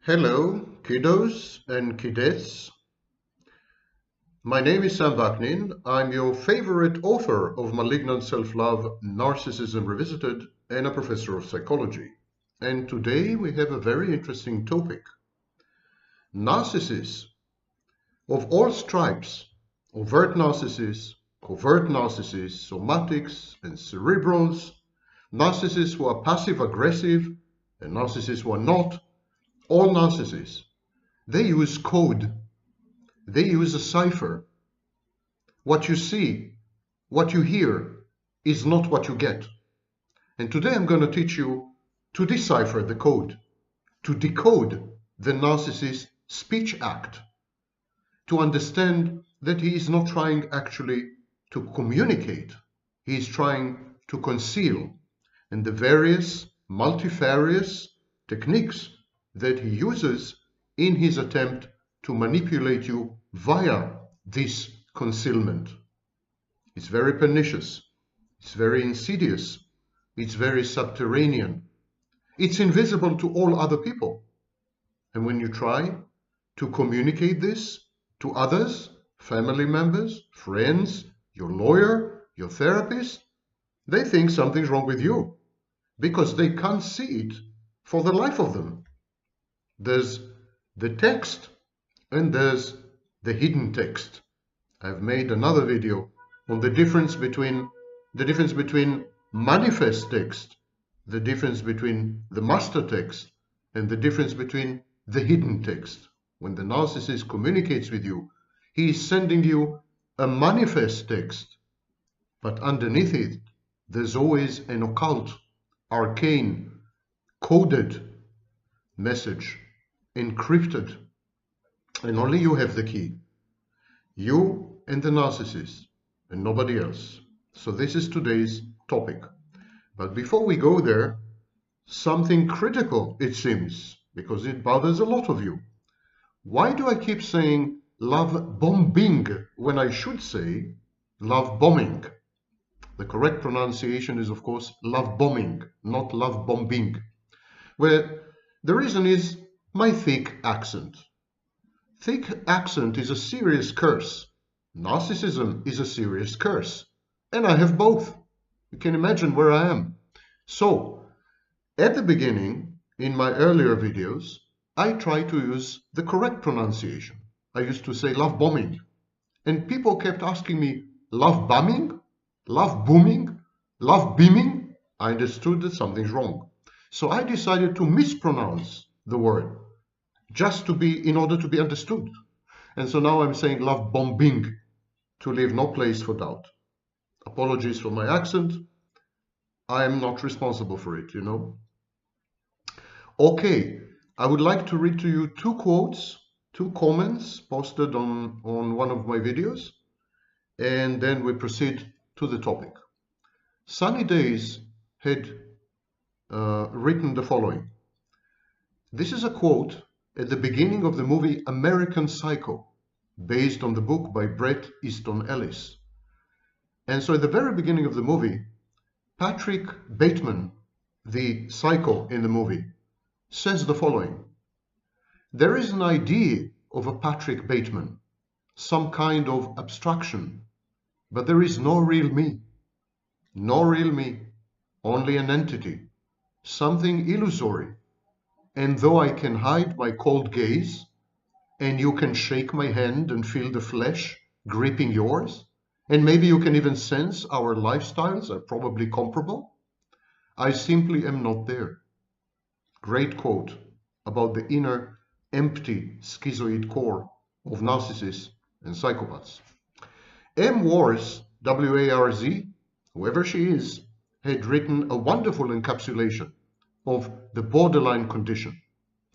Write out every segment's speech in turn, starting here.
Hello, kiddos and kiddettes. My name is Sam Vaknin. I'm your favorite author of Malignant Self-Love, Narcissism Revisited, and a professor of psychology. And today we have a very interesting topic. Narcissists of all stripes, overt narcissists, covert narcissists, somatics, and cerebrals, narcissists who are passive-aggressive, and narcissists who are not, all narcissists, they use code. They use a cipher. What you see, what you hear, is not what you get. And today I'm going to teach you to decipher the code, to decode the narcissist's speech act, to understand that he is not trying actually to communicate, he is trying to conceal, and the various multifarious techniques that he uses in his attempt to manipulate you via this concealment. It's very pernicious, it's very insidious, it's very subterranean, it's invisible to all other people. And when you try to communicate this to others, family members, friends, your lawyer, your therapist, they think something's wrong with you because they can't see it for the life of them. There's the text and there's the hidden text. I've made another video on the difference between manifest text, the difference between the master text, and the difference between the hidden text. When the narcissist communicates with you, he is sending you a manifest text, but underneath it, there's always an occult, arcane, coded message, encrypted, and only you have the key. You and the narcissist, and nobody else. So this is today's topic. But before we go there, something critical, it seems, because it bothers a lot of you. Why do I keep saying love bombing when I should say love bombing? The correct pronunciation is, of course, love bombing, not love bombing. Where the reason is my thick accent. Thick accent is a serious curse. Narcissism is a serious curse. And I have both. You can imagine where I am. So, at the beginning, in my earlier videos, I try to use the correct pronunciation. I used to say love bombing. And people kept asking me, love bombing? Love booming? Love beaming? I understood that something's wrong. So I decided to mispronounce the word, just in order to be understood. And so now I'm saying love bombing, to leave no place for doubt. Apologies for my accent. I am not responsible for it, you know. Okay, I would like to read to you two quotes, two comments posted on one of my videos, and then we proceed to the topic. Sunny Days had written the following. This is a quote at the beginning of the movie American Psycho, based on the book by Bret Easton Ellis. And so at the very beginning of the movie, Patrick Bateman, the psycho in the movie, says the following. There is an idea of a Patrick Bateman, some kind of abstraction, but there is no real me. No real me, only an entity, something illusory. And though I can hide my cold gaze, and you can shake my hand and feel the flesh gripping yours, and maybe you can even sense our lifestyles are probably comparable, I simply am not there. Great quote about the inner, empty, schizoid core of narcissists and psychopaths. M. Warz, W-A-R-Z, whoever she is, had written a wonderful encapsulation of the borderline condition.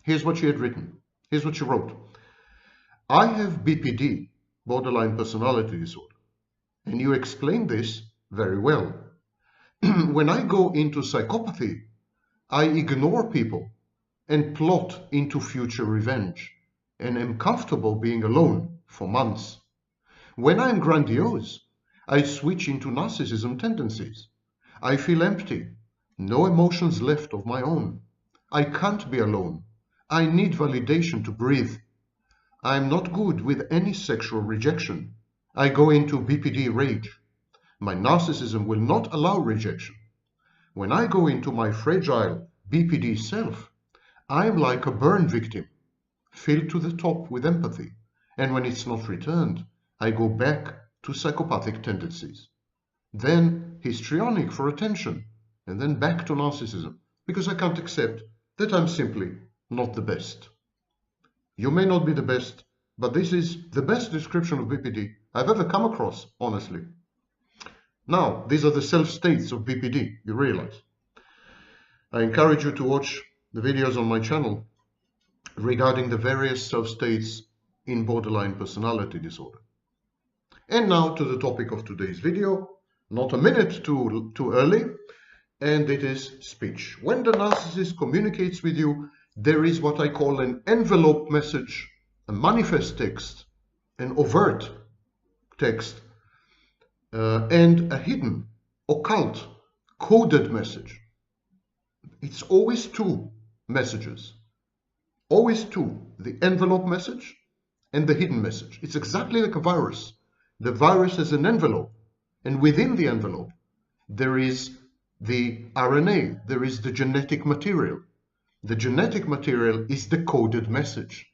Here's what she had written. Here's what she wrote. I have BPD, borderline personality disorder, and you explain this very well. When I go into psychopathy, I ignore people and plot into future revenge and am comfortable being alone for months. When I'm grandiose, I switch into narcissism tendencies. I feel empty, no emotions left of my own. I can't be alone. I need validation to breathe. I'm not good with any sexual rejection. I go into BPD rage. My narcissism will not allow rejection. When I go into my fragile BPD self, I'm like a burn victim, filled to the top with empathy. And when it's not returned, I go back to psychopathic tendencies. Then histrionic for attention, and then back to narcissism, because I can't accept that I'm simply not the best. You may not be the best, but this is the best description of BPD I've ever come across, honestly. Now, these are the self-states of BPD, you realize. I encourage you to watch the videos on my channel regarding the various self-states in borderline personality disorder. And now to the topic of today's video, not a minute too early, and it is speech. When the narcissist communicates with you, there is what I call an envelope message, a manifest text, an overt text, and a hidden, occult, coded message. It's always two messages. Always two. The envelope message and the hidden message. It's exactly like a virus. The virus has an envelope, and within the envelope there is the RNA, there is the genetic material. The genetic material is the coded message.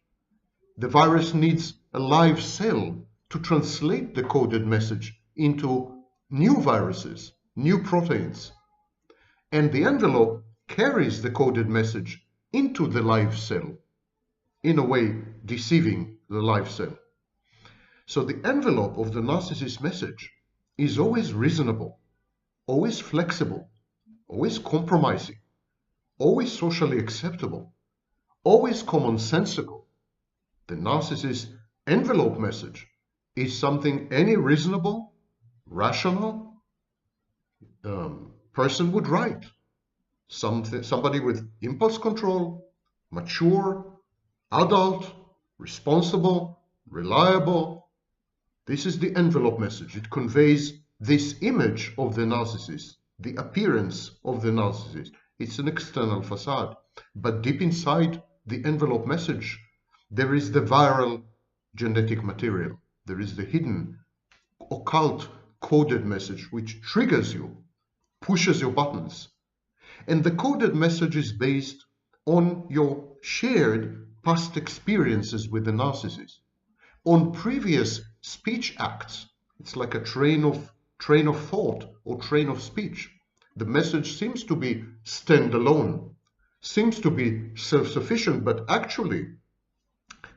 The virus needs a live cell to translate the coded message into new viruses, new proteins. And the envelope carries the coded message into the live cell, in a way deceiving the live cell. So the envelope of the narcissist message is always reasonable, always flexible, always compromising, always socially acceptable, always commonsensical. The narcissist envelope message is something any reasonable, rational person would write. Somebody with impulse control, mature, adult, responsible, reliable. This is the envelope message. It conveys this image of the narcissist, the appearance of the narcissist. It's an external facade. But deep inside the envelope message, there is the viral genetic material. There is the hidden, occult, coded message which triggers you, pushes your buttons. And the coded message is based on your shared past experiences with the narcissist, on previous speech acts. It's like a train of thought or train of speech. The message seems to be standalone, seems to be self-sufficient, but actually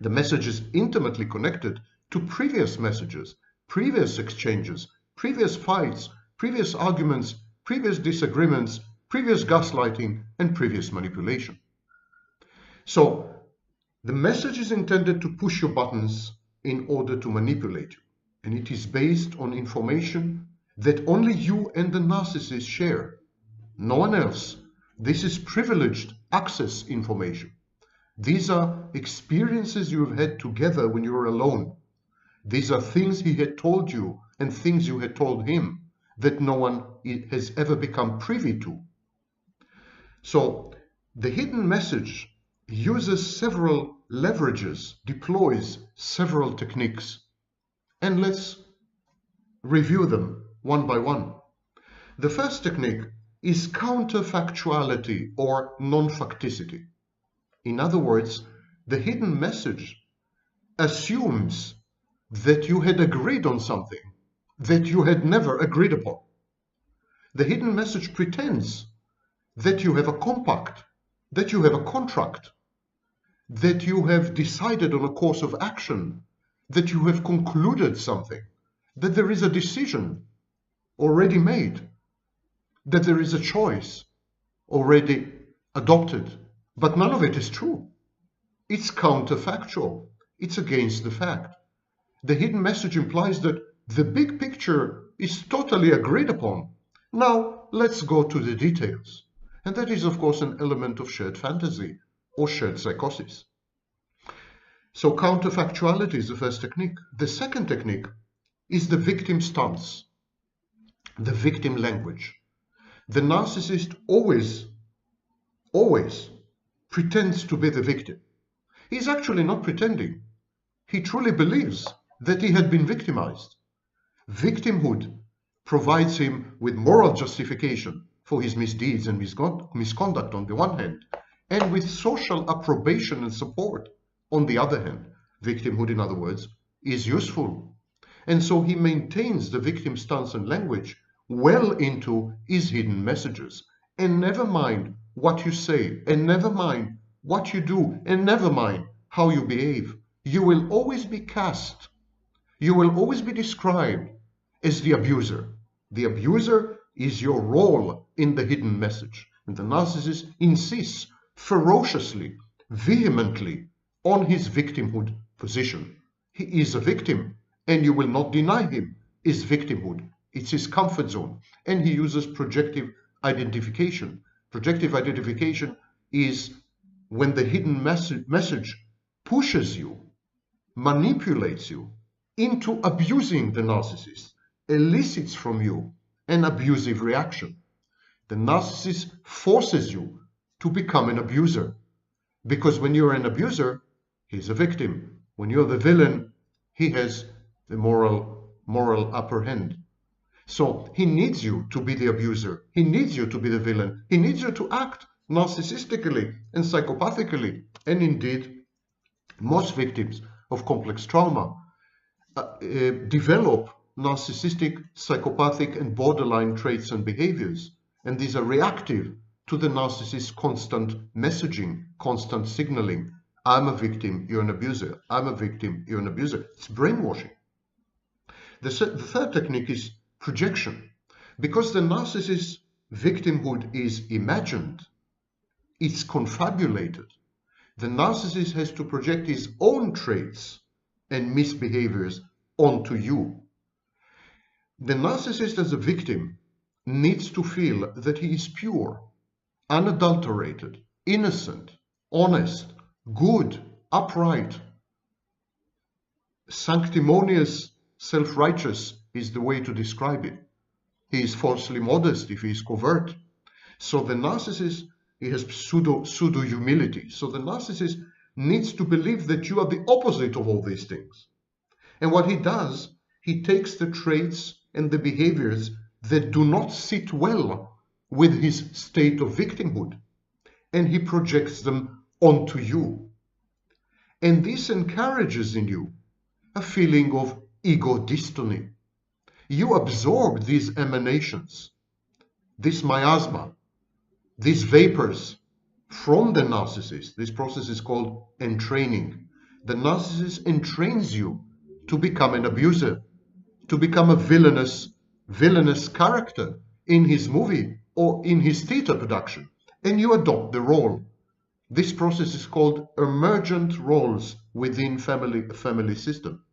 the message is intimately connected to previous messages, previous exchanges, previous fights, previous arguments, previous disagreements, previous gaslighting, and previous manipulation. So the message is intended to push your buttons in order to manipulate you, and it is based on information that only you and the narcissist share. No one else. This is privileged access information. These are experiences you have had together when you were alone. These are things he had told you and things you had told him that no one has ever become privy to. So the hidden message uses several leverages, deploys several techniques. And let's review them one by one. The first technique is counterfactuality or non-facticity. In other words, the hidden message assumes that you had agreed on something that you had never agreed upon. The hidden message pretends that you have a compact, that you have a contract, that you have decided on a course of action, that you have concluded something, that there is a decision already made, that there is a choice already adopted, but none of it is true. It's counterfactual. It's against the fact. The hidden message implies that the big picture is totally agreed upon. Now, let's go to the details. And that is, of course, an element of shared fantasy or shared psychosis. So counterfactuality is the first technique. The second technique is the victim stance, the victim language. The narcissist always pretends to be the victim. He's actually not pretending. He truly believes that he had been victimized. Victimhood provides him with moral justification for his misdeeds and misconduct on the one hand, and with social approbation and support on the other hand. Victimhood, in other words, is useful. And so he maintains the victim stance and language well into his hidden messages. And never mind what you say, and never mind what you do, and never mind how you behave, you will always be cast. You will always be described as the abuser. The abuser is your role in the hidden message. And the narcissist insists ferociously, vehemently on his victimhood position. He is a victim, and you will not deny him his victimhood. It's his comfort zone. And he uses projective identification. Projective identification is when the hidden message pushes you, manipulates you into abusing the narcissist, elicits from you an abusive reaction. The narcissist forces you to become an abuser, because when you're an abuser, he's a victim. When you're the villain, he has the moral upper hand. So he needs you to be the abuser. He needs you to be the villain. He needs you to act narcissistically and psychopathically. And indeed, most victims of complex trauma develop narcissistic, psychopathic, and borderline traits and behaviors. And these are reactive to the narcissist's constant messaging, constant signaling. I'm a victim, you're an abuser. I'm a victim, you're an abuser. It's brainwashing. The third technique is projection. Because the narcissist's victimhood is imagined, it's confabulated. The narcissist has to project his own traits and misbehaviors onto you. The narcissist as a victim needs to feel that he is pure, unadulterated, innocent, honest, good, upright, sanctimonious, self-righteous is the way to describe it. He is falsely modest if he is covert. So the narcissist, he has pseudo-humility. So the narcissist needs to believe that you are the opposite of all these things. And what he does, he takes the traits and the behaviors that do not sit well with his state of victimhood, and he projects them onto you. And this encourages in you a feeling of ego dystony. You absorb these emanations, this miasma, these vapors from the narcissist. This process is called entraining. The narcissist entrains you to become an abuser, to become a villainous character in his movie or in his theater production, and you adopt the role. This process is called emergent roles within family system.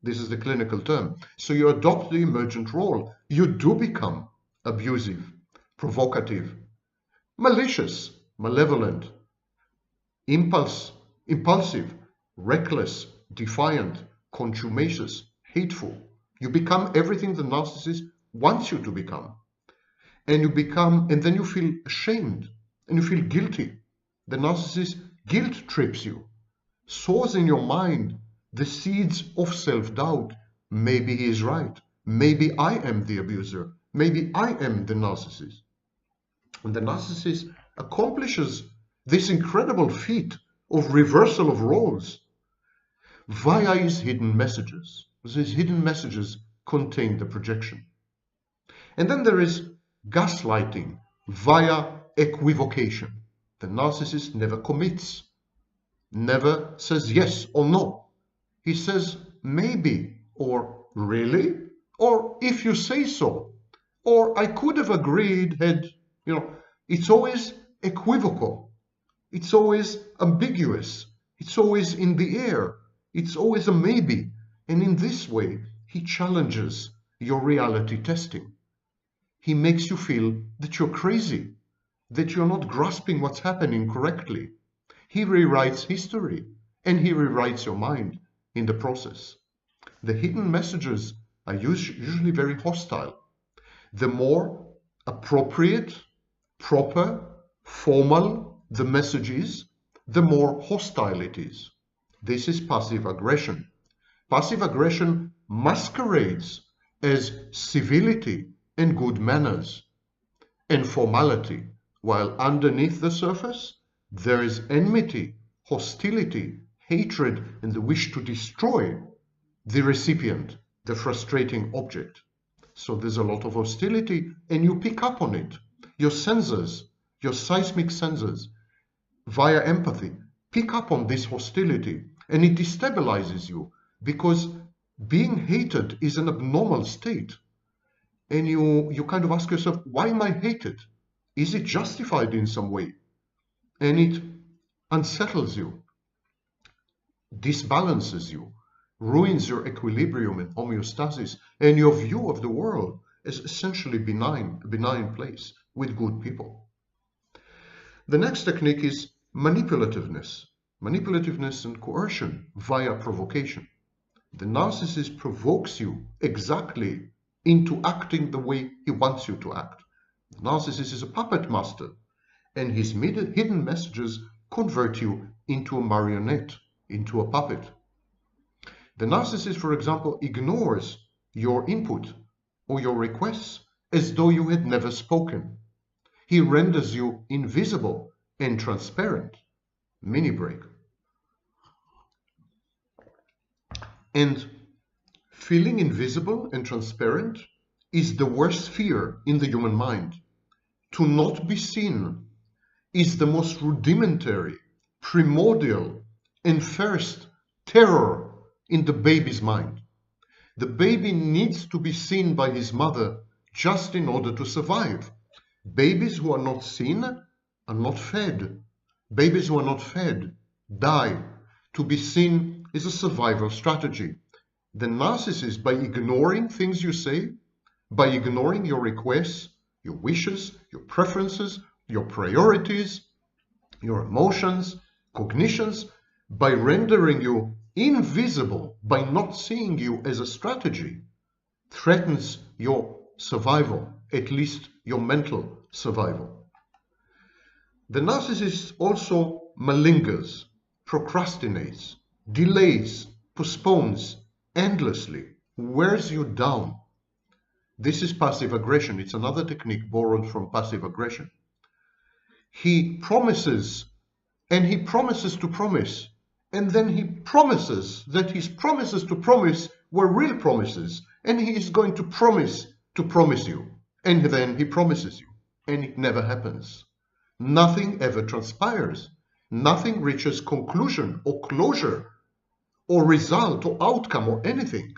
This is the clinical term. So you adopt the emergent role. You do become abusive, provocative, malicious, malevolent, impulsive, reckless, defiant, contumacious, hateful. You become everything the narcissist wants you to become. And then you feel ashamed and you feel guilty. The narcissist guilt trips you, sows in your mind the seeds of self-doubt. Maybe he is right. Maybe I am the abuser. Maybe I am the narcissist. And the narcissist accomplishes this incredible feat of reversal of roles via his hidden messages. His hidden messages contain the projection. And then there is gaslighting via equivocation. The narcissist never commits, never says yes or no. He says maybe, or really, or if you say so, or I could have agreed had, it's always equivocal. It's always ambiguous. It's always in the air. It's always a maybe. And in this way, he challenges your reality testing. He makes you feel that you're crazy, that you're not grasping what's happening correctly. He rewrites history, and he rewrites your mind in the process. The hidden messages are usually very hostile. The more appropriate, proper, formal the message is, the more hostile it is. This is passive aggression. Passive aggression masquerades as civility and good manners and formality, while underneath the surface there is enmity, hostility, hatred, and the wish to destroy the recipient, the frustrating object. So there's a lot of hostility, and you pick up on it. Your sensors, your seismic sensors, via empathy, pick up on this hostility, and it destabilizes you because being hated is an abnormal state. And you kind of ask yourself, why am I hated? Is it justified in some way? And it unsettles you, disbalances you, ruins your equilibrium and homeostasis, and your view of the world as essentially benign, a benign place with good people. The next technique is manipulativeness. Manipulativeness and coercion via provocation. The narcissist provokes you exactly into acting the way he wants you to act. The narcissist is a puppet master, and his hidden messages convert you into a marionette, into a puppet. The narcissist, for example, ignores your input or your requests as though you had never spoken. He renders you invisible and transparent. Mini break. And feeling invisible and transparent is the worst fear in the human mind. To not be seen is the most rudimentary, primordial, and first terror in the baby's mind. The baby needs to be seen by his mother just in order to survive. Babies who are not seen are not fed. Babies who are not fed die. To be seen is a survival strategy. The narcissist, by ignoring things you say, by ignoring your requests, your wishes, your preferences, your priorities, your emotions, cognitions, by rendering you invisible, by not seeing you as a strategy, threatens your survival, at least your mental survival. The narcissist also malingers, procrastinates, delays, postpones endlessly, wears you down. This is passive aggression. It's another technique borrowed from passive aggression. He promises, and he promises to promise, and then he promises that his promises to promise were real promises, and he is going to promise you, and then he promises you, and it never happens. Nothing ever transpires. Nothing reaches conclusion or closure or result or outcome or anything.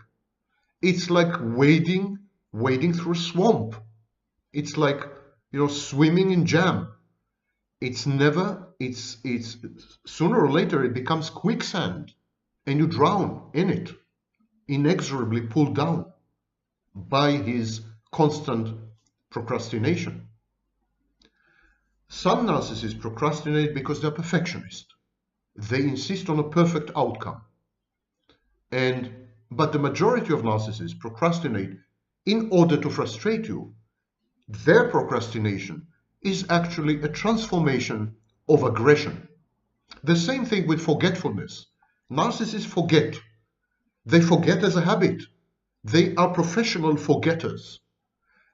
It's like wading through a swamp. It's like, swimming in jam. It's sooner or later it becomes quicksand and you drown in it, inexorably pulled down by his constant procrastination. Some narcissists procrastinate because they're perfectionist. They insist on a perfect outcome. But the majority of narcissists procrastinate in order to frustrate you. Their procrastination is actually a transformation of aggression. The same thing with forgetfulness. Narcissists forget. They forget as a habit. They are professional forgetters.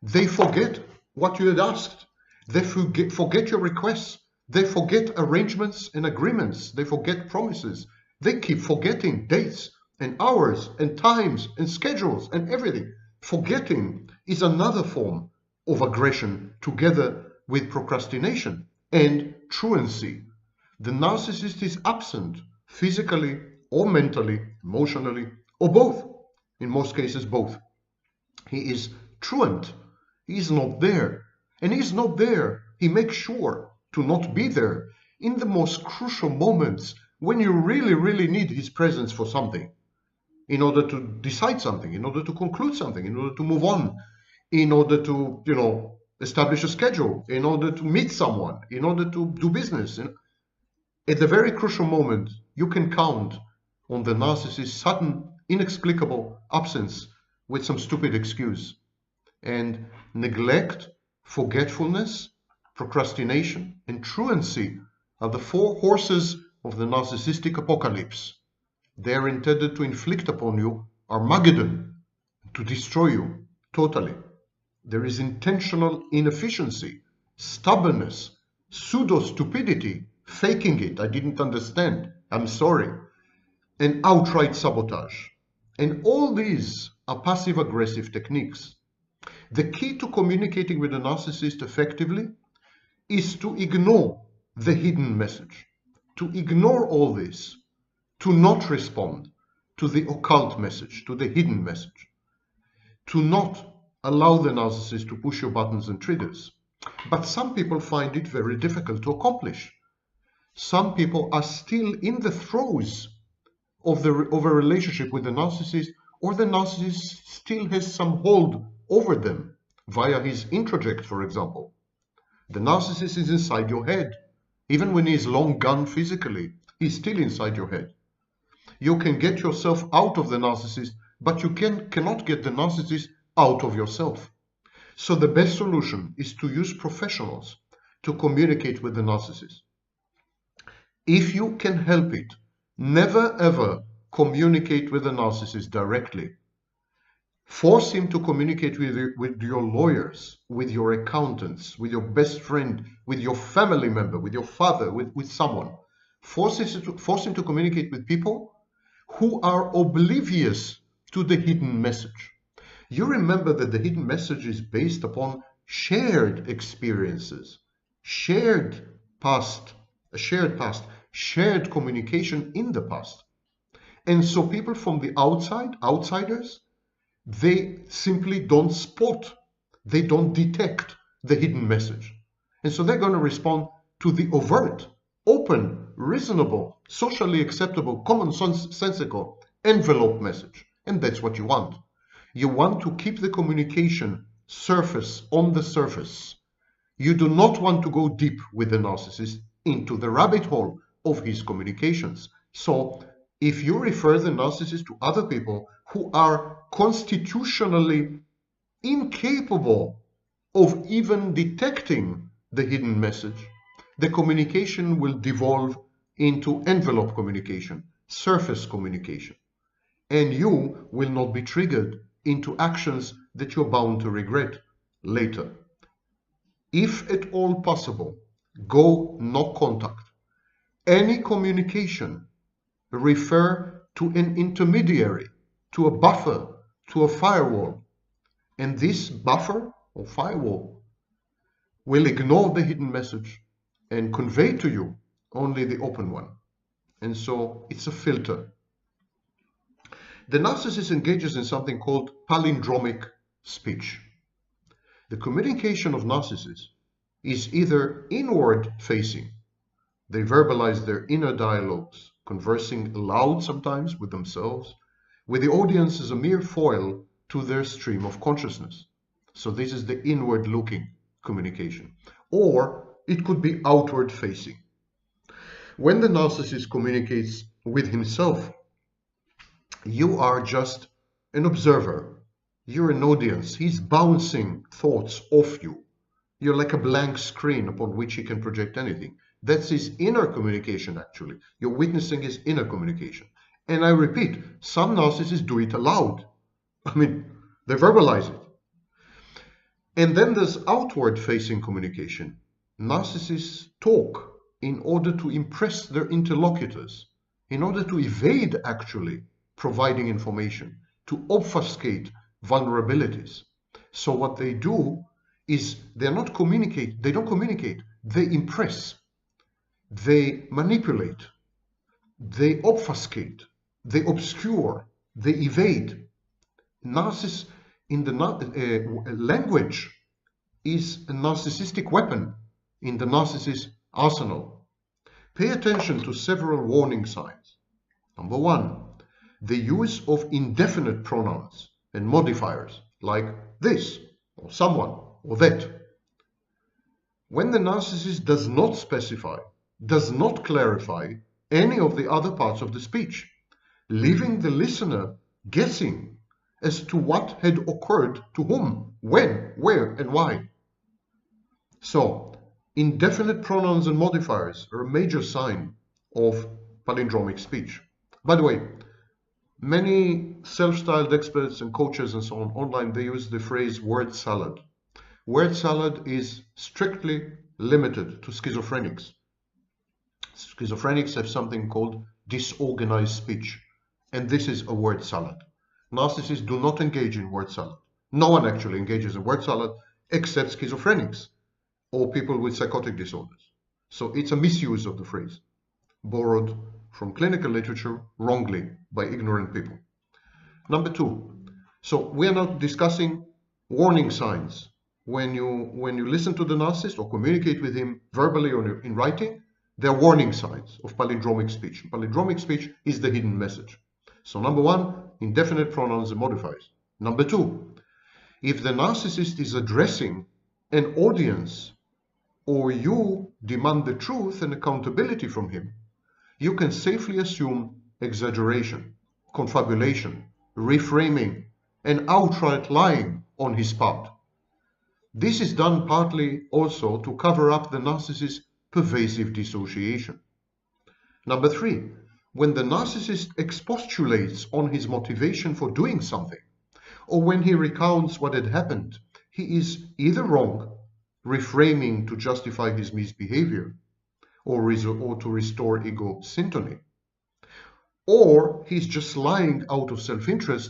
They forget what you had asked. They forget your requests. They forget arrangements and agreements. They forget promises. They keep forgetting dates and hours and times and schedules and everything. Forgetting is another form of aggression together with procrastination and truancy. The narcissist is absent physically or mentally, emotionally, or both. In most cases, both. He is truant. He is not there. And he is not there. He makes sure to not be there in the most crucial moments when you really, really need his presence for something. In order to decide something, in order to conclude something, in order to move on, in order to, establish a schedule, in order to meet someone, in order to do business. At the very crucial moment, you can count on the narcissist's sudden, inexplicable absence with some stupid excuse. And neglect, forgetfulness, procrastination, and truancy are the four horses of the narcissistic apocalypse. They are intended to inflict upon you Armageddon, to destroy you totally. There is intentional inefficiency, stubbornness, pseudo-stupidity, faking it, I didn't understand, I'm sorry, and outright sabotage. And all these are passive-aggressive techniques. The key to communicating with a narcissist effectively is to ignore the hidden message, to ignore all this, to not respond to the occult message, to the hidden message, to not allow the narcissist to push your buttons and triggers. But some people find it very difficult to accomplish. Some people are still in the throes of a relationship with the narcissist, or the narcissist still has some hold over them via his introject, for example. The narcissist is inside your head. Even when he's long gone physically, he's still inside your head. You can get yourself out of the narcissist, but you cannot get the narcissist out of yourself. So the best solution is to use professionals to communicate with the narcissist. If you can help it, never ever communicate with the narcissist directly. Force him to communicate with your lawyers, with your accountants, with your best friend, with your family member, with your father, with someone. Force him to communicate with people who are oblivious to the hidden message. You remember that the hidden message is based upon shared experiences, shared communication in the past. And so people from the outsiders, they simply don't spot, they don't detect the hidden message. And so they're going to respond to the overt, open, reasonable, socially acceptable, commonsensical envelope message. And that's what you want. You want to keep the communication on the surface. You do not want to go deep with the narcissist into the rabbit hole of his communications. So if you refer the narcissist to other people who are constitutionally incapable of even detecting the hidden message, the communication will devolve into envelope communication, surface communication, and you will not be triggered into actions that you're bound to regret later. If at all possible, go no contact. Any communication, refer to an intermediary, to a buffer, to a firewall. And this buffer or firewall will ignore the hidden message and convey to you only the open one. And so it's a filter. The narcissist engages in something called palindromic speech. The communication of narcissists is either inward facing. They verbalize their inner dialogues, conversing aloud sometimes with themselves, with the audience as a mere foil to their stream of consciousness. So this is the inward looking communication. Or it could be outward facing. When the narcissist communicates with himself, you are just an observer. You're an audience. He's bouncing thoughts off you. You're like a blank screen upon which he can project anything. That's his inner communication, actually. You're witnessing his inner communication. And I repeat, some narcissists do it aloud. I mean, they verbalize it. And then there's outward-facing communication. Narcissists talk in order to impress their interlocutors, in order to evade actually providing information, to obfuscate vulnerabilities. So what they do is they don't communicate, they impress, they manipulate, they obfuscate, they obscure, they evade. Narciss in the language is a narcissistic weapon in the narcissist arsenal. Pay attention to several warning signs. Number one, the use of indefinite pronouns and modifiers like this, or someone, or that. When the narcissist does not specify, does not clarify any of the other parts of the speech, leaving the listener guessing as to what had occurred to whom, when, where, and why. So, indefinite pronouns and modifiers are a major sign of palindromic speech. By the way, many self-styled experts and coaches and so on online, they use the phrase word salad. Word salad is strictly limited to schizophrenics. Schizophrenics have something called disorganized speech, and this is a word salad. Narcissists do not engage in word salad. No one actually engages in word salad except schizophrenics or people with psychotic disorders. So it's a misuse of the phrase, borrowed from clinical literature wrongly by ignorant people. Number two, so we are now discussing warning signs. When you listen to the narcissist or communicate with him verbally or in writing, there are warning signs of palindromic speech. Palindromic speech is the hidden message. So number one, indefinite pronouns and modifiers. Number two, if the narcissist is addressing an audience or you demand the truth and accountability from him, you can safely assume exaggeration, confabulation, reframing, and outright lying on his part. This is done partly also to cover up the narcissist's pervasive dissociation. Number three, when the narcissist expostulates on his motivation for doing something, or when he recounts what had happened, he is either wrong, reframing to justify his misbehavior, or to restore ego syntony, or he's just lying out of self-interest,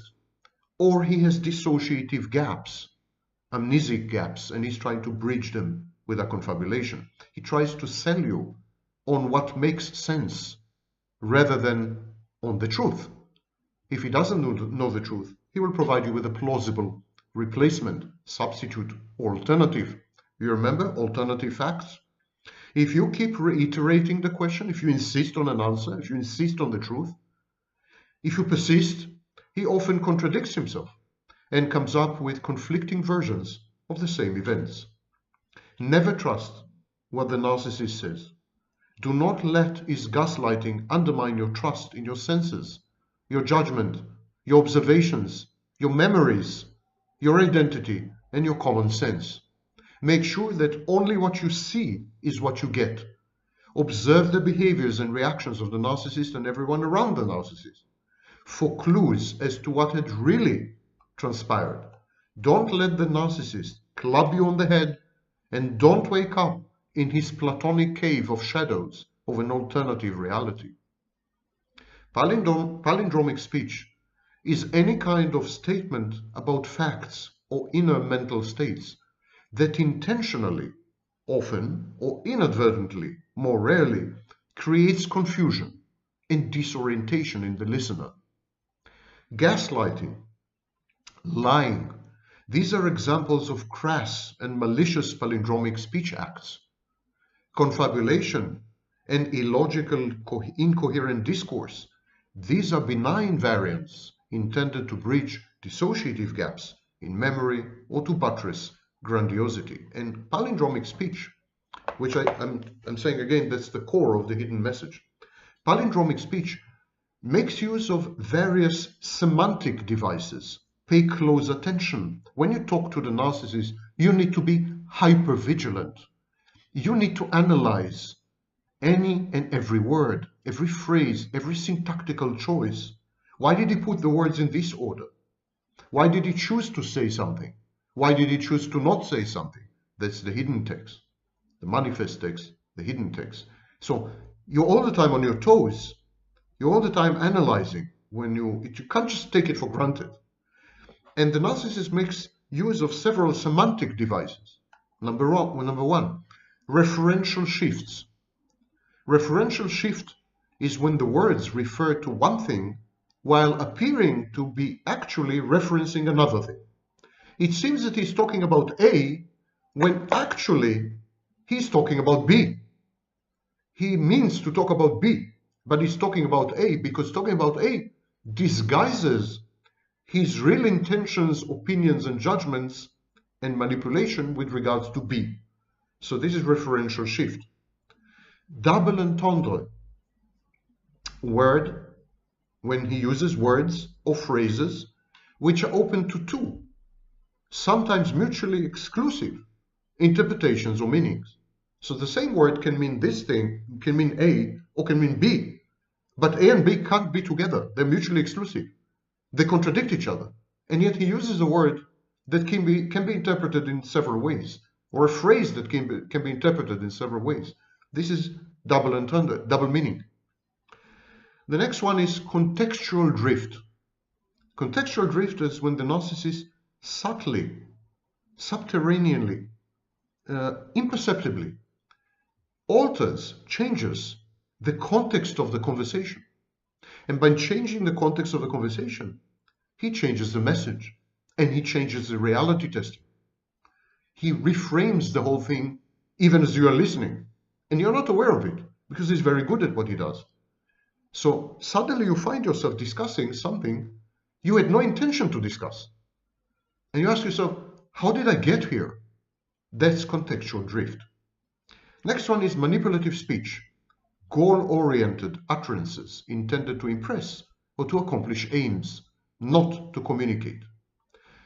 or he has dissociative gaps, amnesic gaps, and he's trying to bridge them with a confabulation. He tries to sell you on what makes sense rather than on the truth. If he doesn't know the truth, he will provide you with a plausible replacement, substitute, or alternative. You remember alternative facts? If you keep reiterating the question, if you insist on an answer, if you insist on the truth, if you persist, he often contradicts himself and comes up with conflicting versions of the same events. Never trust what the narcissist says. Do not let his gaslighting undermine your trust in your senses, your judgment, your observations, your memories, your identity, and your common sense. Make sure that only what you see is what you get. Observe the behaviors and reactions of the narcissist and everyone around the narcissist for clues as to what had really transpired. Don't let the narcissist club you on the head, and don't wake up in his platonic cave of shadows of an alternative reality. Palindromic speech is any kind of statement about facts or inner mental states that intentionally, often or inadvertently, more rarely, creates confusion and disorientation in the listener. Gaslighting, lying, these are examples of crass and malicious palindromic speech acts. Confabulation and illogical, incoherent discourse, these are benign variants intended to bridge dissociative gaps in memory or to buttress grandiosity. And palindromic speech, which I'm saying again, that's the core of the hidden message. Palindromic speech makes use of various semantic devices. Pay close attention. When you talk to the narcissist, you need to be hyper-vigilant. You need to analyze any and every word, every phrase, every syntactical choice. Why did he put the words in this order? Why did he choose to say something? Why did he choose to not say something? That's the hidden text, the manifest text, the hidden text. So you're all the time on your toes. You're all the time analyzing. You can't just take it for granted. And the narcissist makes use of several semantic devices. Number one, referential shifts. Referential shift is when the words refer to one thing while appearing to be actually referencing another thing. It seems that he's talking about A when actually he's talking about B. He means to talk about B, but he's talking about A because talking about A disguises his real intentions, opinions, and judgments and manipulation with regards to B. So this is referential shift. Double entendre, word, when he uses words or phrases which are open to two, sometimes mutually exclusive interpretations or meanings. So the same word can mean this thing, can mean A, or can mean B. But A and B can't be together. They're mutually exclusive. They contradict each other. And yet he uses a word that can be interpreted in several ways, or a phrase that can be interpreted in several ways. This is double entendre, double meaning. The next one is contextual drift. Contextual drift is when the narcissist subtly, subterraneanly, imperceptibly alters, changes the context of the conversation. And by changing the context of the conversation, he changes the message and he changes the reality testing. He reframes the whole thing even as you are listening. And you're not aware of it because he's very good at what he does. So suddenly you find yourself discussing something you had no intention to discuss. And you ask yourself, how did I get here? That's contextual drift. Next one is manipulative speech. Goal-oriented utterances intended to impress or to accomplish aims, not to communicate.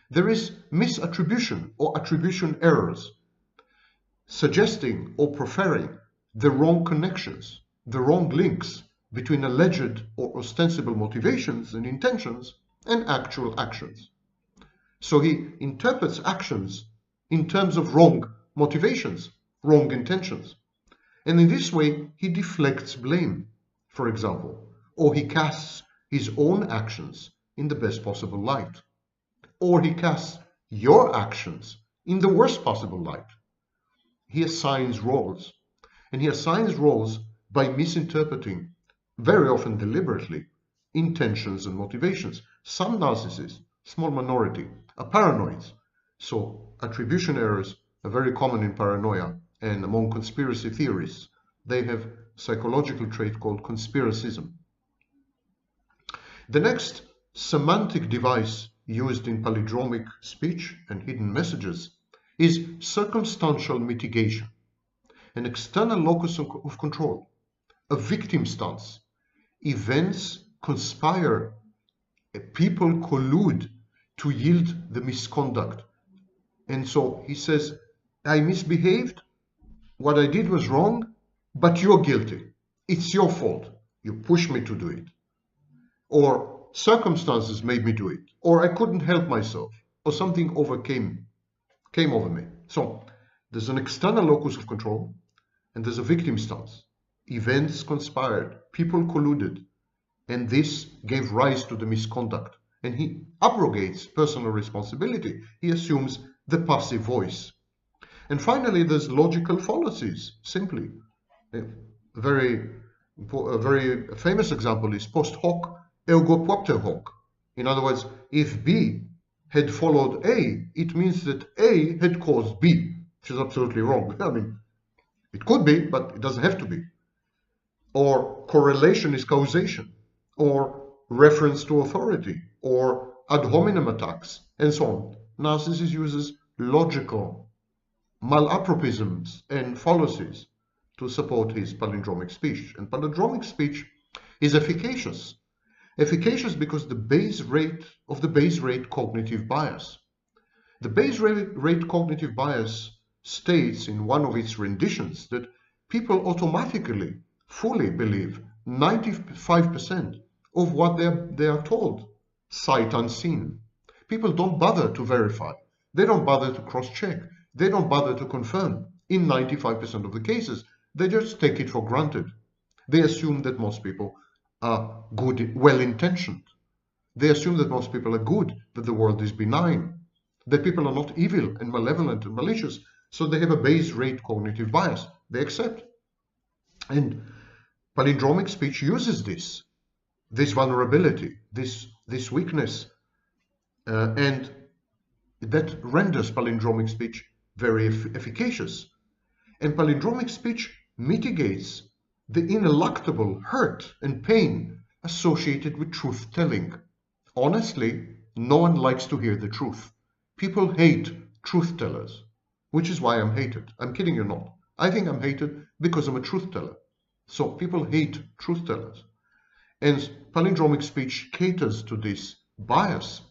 There is misattribution or attribution errors, suggesting or preferring the wrong connections, the wrong links between alleged or ostensible motivations and intentions and actual actions. So he interprets actions in terms of wrong motivations, wrong intentions. And in this way, he deflects blame, for example, or he casts his own actions in the best possible light, or he casts your actions in the worst possible light. He assigns roles, and he assigns roles by misinterpreting, very often deliberately, intentions and motivations. Some narcissists, small minority, are paranoids. So attribution errors are very common in paranoia and among conspiracy theorists. They have a psychological trait called conspiracism. The next semantic device used in palindromic speech and hidden messages is circumstantial mitigation, an external locus of control, a victim stance. Events conspire, people collude to yield the misconduct. And so he says, I misbehaved, what I did was wrong, but you're guilty. It's your fault. You pushed me to do it. Or circumstances made me do it. Or I couldn't help myself. Or something came over me. So there's an external locus of control and there's a victim stance. Events conspired, people colluded, and this gave rise to the misconduct. And he abrogates personal responsibility. He assumes the passive voice. And finally, there's logical fallacies, simply. A very famous example is post hoc ergo propter hoc. In other words, if B had followed A, it means that A had caused B, which is absolutely wrong. I mean, it could be, but it doesn't have to be. Or correlation is causation, or reference to authority, or ad hominem attacks, and so on. Narcissist uses logical malapropisms and fallacies to support his palindromic speech. And palindromic speech is efficacious. Efficacious because the base rate cognitive bias. The base rate cognitive bias states in one of its renditions that people automatically, fully believe 95% of what they are told, sight unseen. People don't bother to verify. They don't bother to cross-check. They don't bother to confirm. In 95% of the cases, they just take it for granted. They assume that most people are good, well-intentioned. They assume that most people are good, that the world is benign, that people are not evil and malevolent and malicious. So they have a base rate cognitive bias. They accept. And palindromic speech uses this vulnerability, this weakness, and that renders palindromic speech very efficacious. And palindromic speech mitigates the ineluctable hurt and pain associated with truth-telling. Honestly, no one likes to hear the truth. People hate truth-tellers, which is why I'm hated. I'm kidding you not. I think I'm hated because I'm a truth-teller. So people hate truth-tellers. And palindromic speech caters to this bias.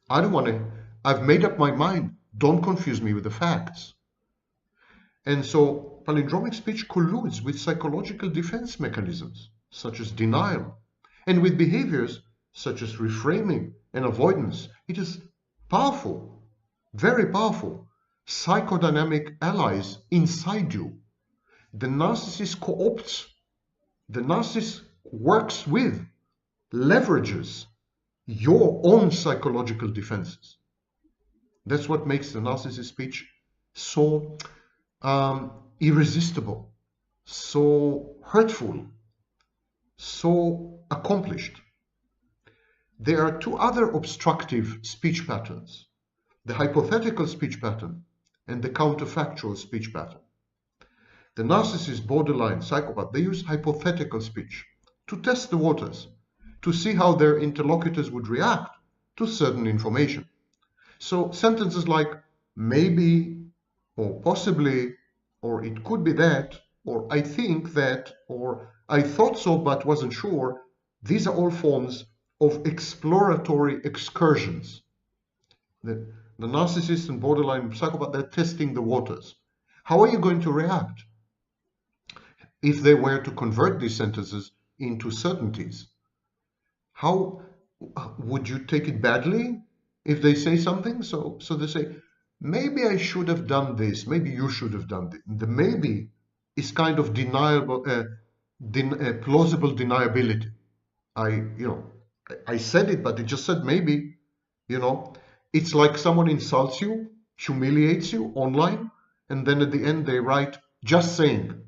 I've made up my mind. Don't confuse me with the facts. And so palindromic speech colludes with psychological defense mechanisms. such as denial, and with behaviors such as reframing and avoidance. It is powerful, very powerful, psychodynamic allies inside you. The narcissist co-opts, the narcissist works with, leverages your own psychological defenses. That's what makes the narcissist speech so irresistible, so hurtful, so accomplished. There are two other obstructive speech patterns, the hypothetical speech pattern and the counterfactual speech pattern. The narcissist, borderline, psychopath, they use hypothetical speech to test the waters, to see how their interlocutors would react to certain information. So sentences like maybe, or possibly, or it could be that, or I think that, or I thought so but wasn't sure, these are all forms of exploratory excursions. The narcissist and borderline psychopath, they're testing the waters. How are you going to react if they were to convert these sentences into certainties? How would you take it badly if they say something? So they say, maybe I should have done this, maybe you should have done this. The maybe is kind of plausible deniability. I said it, but it just said maybe. It's like someone insults you, humiliates you online, and then at the end they write, just saying.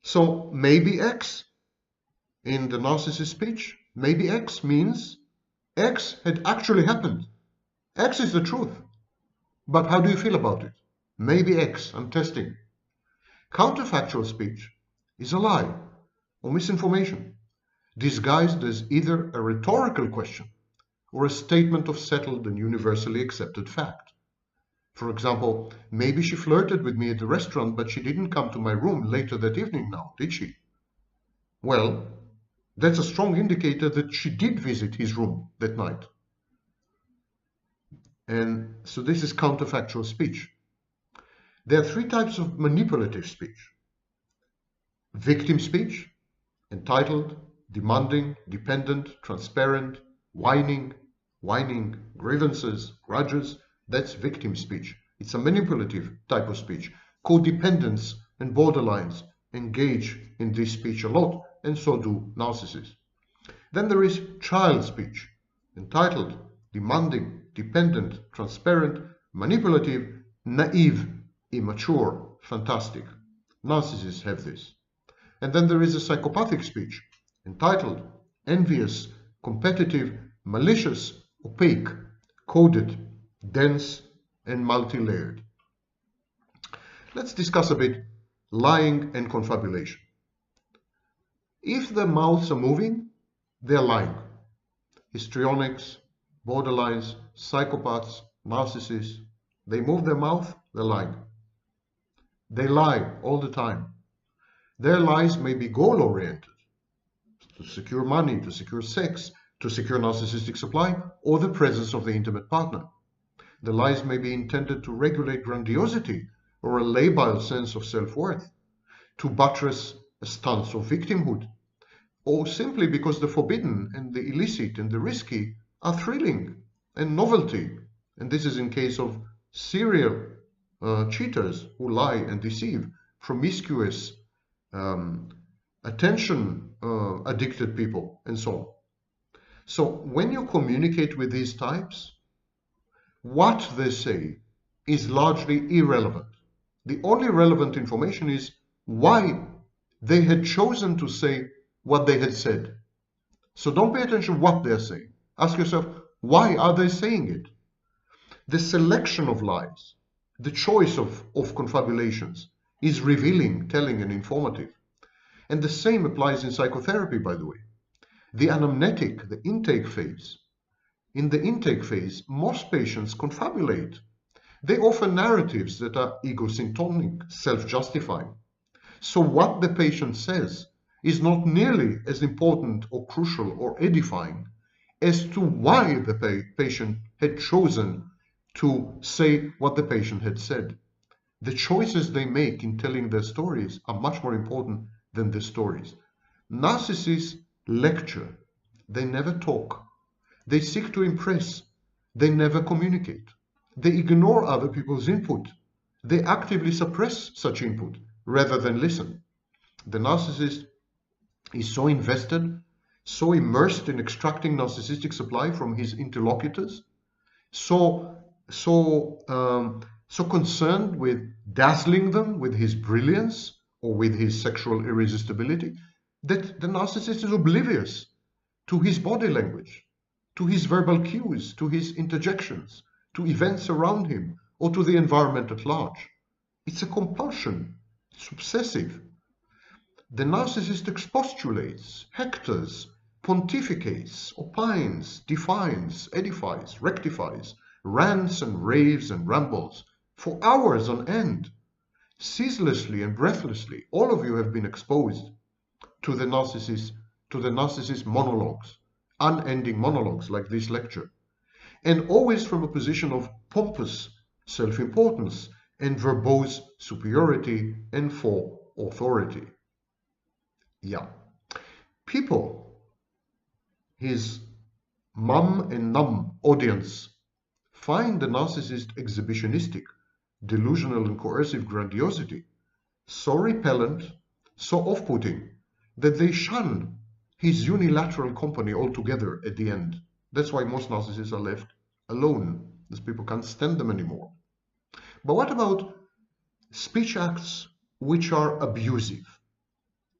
So maybe X in the narcissist speech, maybe X means X had actually happened. X is the truth. But how do you feel about it? Maybe X, I'm testing. Counterfactual speech is a lie or misinformation, disguised as either a rhetorical question or a statement of settled and universally accepted fact. For example, maybe she flirted with me at the restaurant, but she didn't come to my room later that evening now, did she? Well, that's a strong indicator that she did visit his room that night. And so this is counterfactual speech. There are three types of manipulative speech. Victim speech, entitled, demanding, dependent, transparent, whining, grievances, grudges. That's victim speech. It's a manipulative type of speech. Codependents and borderlines engage in this speech a lot, and so do narcissists. Then there is child speech, entitled, demanding, dependent, transparent, manipulative, naive, immature, fantastic. Narcissists have this. And then there is a psychopathic speech, entitled, envious, competitive, malicious, opaque, coded, dense, and multi-layered. Let's discuss a bit lying and confabulation. If the mouths are moving, they're lying. Histrionics, borderlines, psychopaths, narcissists, they move their mouth, they're lying. They lie all the time. Their lies may be goal-oriented, to secure money, to secure sex, to secure narcissistic supply, or the presence of the intimate partner. The lies may be intended to regulate grandiosity or a labile sense of self-worth, to buttress a stance of victimhood, or simply because the forbidden and the illicit and the risky are thrilling and novelty. And this is in case of serial cheaters who lie and deceive, promiscuous, attention addicted people, and so on. So when you communicate with these types, what they say is largely irrelevant. The only relevant information is why they had chosen to say what they had said. So don't pay attention to what they're saying. Ask yourself, why are they saying it? The selection of lies, the choice of confabulations is revealing, telling, and informative. And the same applies in psychotherapy, by the way. The anamnetic, the intake phase. In the intake phase, most patients confabulate. They offer narratives that are egosyntonic, self-justifying. So what the patient says is not nearly as important or crucial or edifying as to why the patient had chosen to say what the patient had said. The choices they make in telling their stories are much more important than the stories. Narcissists lecture. They never talk. They seek to impress. They never communicate. They ignore other people's input. They actively suppress such input rather than listen. The narcissist is so invested, so immersed in extracting narcissistic supply from his interlocutors, so concerned with dazzling them with his brilliance or with his sexual irresistibility, that the narcissist is oblivious to his body language, to his verbal cues, to his interjections, to events around him, or to the environment at large. It's a compulsion. It's obsessive. The narcissist expostulates, hectors, pontificates, opines, defines, edifies, rectifies, rants and raves and rambles for hours on end. Ceaselessly and breathlessly, all of you have been exposed to the narcissist monologues, unending monologues like this lecture, and always from a position of pompous self-importance and verbose superiority and for authority. Yeah. People, his mum and num audience, find the narcissist exhibitionistic, delusional and coercive grandiosity so repellent, so off-putting, that they shun his unilateral company altogether at the end. That's why most narcissists are left alone, as people can't stand them anymore. But what about speech acts which are abusive?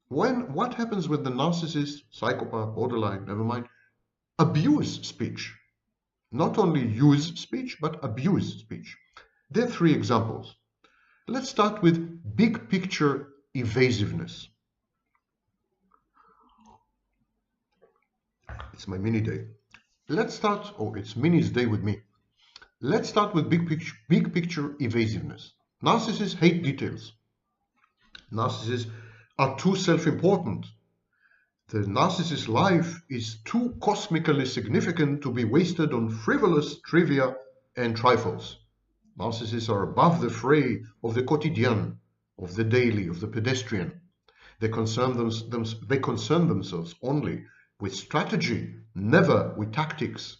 What happens when the narcissist, psychopath, borderline, never mind, abuse speech? Not only use speech, but abuse speech. There are three examples. Let's start with big picture evasiveness. It's my mini day. Let's start, it's Mini's day with me. Let's start with big picture evasiveness. Narcissists hate details. Narcissists are too self-important. The narcissist's life is too cosmically significant to be wasted on frivolous trivia and trifles. Narcissists are above the fray of the quotidian, of the daily, of the pedestrian. They concern themselves only with strategy, never with tactics.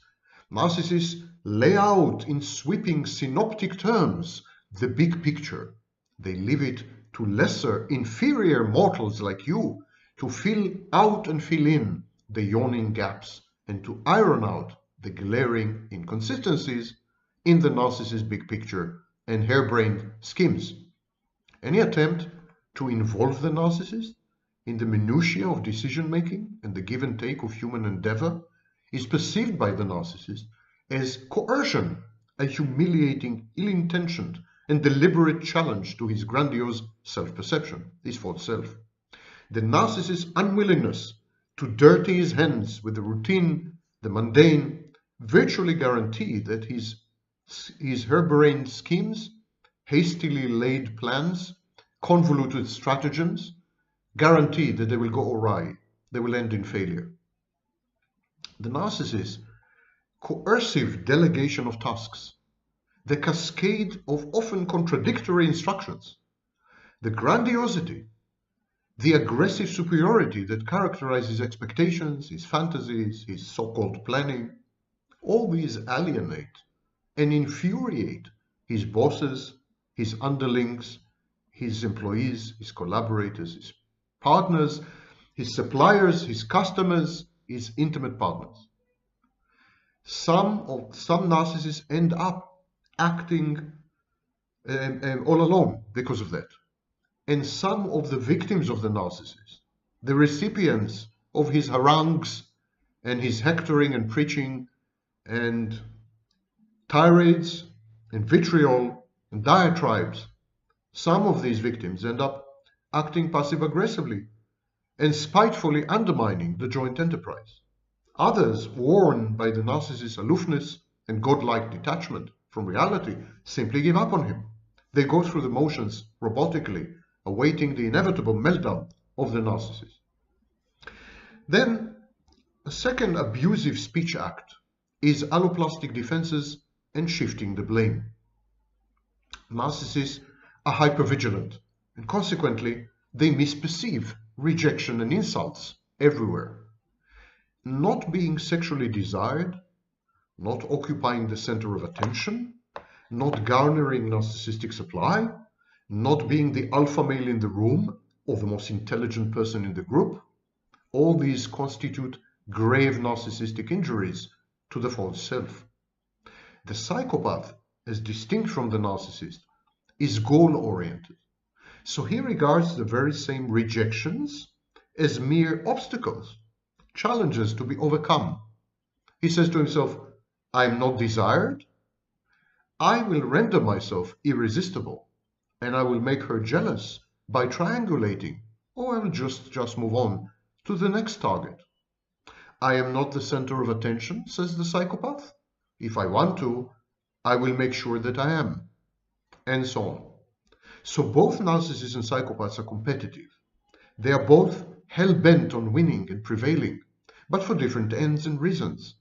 Narcissists lay out in sweeping synoptic terms the big picture. They leave it to lesser, inferior mortals like you to fill out and fill in the yawning gaps and to iron out the glaring inconsistencies in the narcissist's big picture and harebrained schemes. Any attempt to involve the narcissist in the minutiae of decision-making and the give and take of human endeavor is perceived by the narcissist as coercion, a humiliating, ill-intentioned, and deliberate challenge to his grandiose self-perception, his false self. The narcissist's unwillingness to dirty his hands with the routine, the mundane, virtually guarantee that his harebrained schemes, hastily laid plans, convoluted stratagems, guarantee that they will go awry, they will end in failure. The narcissist's coercive delegation of tasks, the cascade of often contradictory instructions, the grandiosity, the aggressive superiority that characterizes his expectations, his fantasies, his so-called planning, all these alienate and infuriate his bosses, his underlings, his employees, his collaborators, his partners, his suppliers, his customers, his intimate partners. Some narcissists end up acting all alone because of that. And some of the victims of the narcissist, the recipients of his harangues and his hectoring and preaching and tirades and vitriol and diatribes, some of these victims end up acting passive-aggressively and spitefully undermining the joint enterprise. Others, warned by the narcissist's aloofness and godlike detachment from reality, simply give up on him. They go through the motions robotically, awaiting the inevitable meltdown of the narcissist. Then, a second abusive speech act is alloplastic defenses and shifting the blame. Narcissists are hypervigilant, and consequently, they misperceive rejection and insults everywhere. Not being sexually desired, not occupying the center of attention, not garnering narcissistic supply, not being the alpha male in the room or the most intelligent person in the group, all these constitute grave narcissistic injuries to the false self. The psychopath, as distinct from the narcissist, is goal-oriented. So he regards the very same rejections as mere obstacles, challenges to be overcome. He says to himself, I am not desired, I will render myself irresistible, and I will make her jealous by triangulating, or I will just move on to the next target. I am not the center of attention, says the psychopath. If I want to, I will make sure that I am, and so on. So both narcissists and psychopaths are competitive. They are both hell-bent on winning and prevailing, but for different ends and reasons.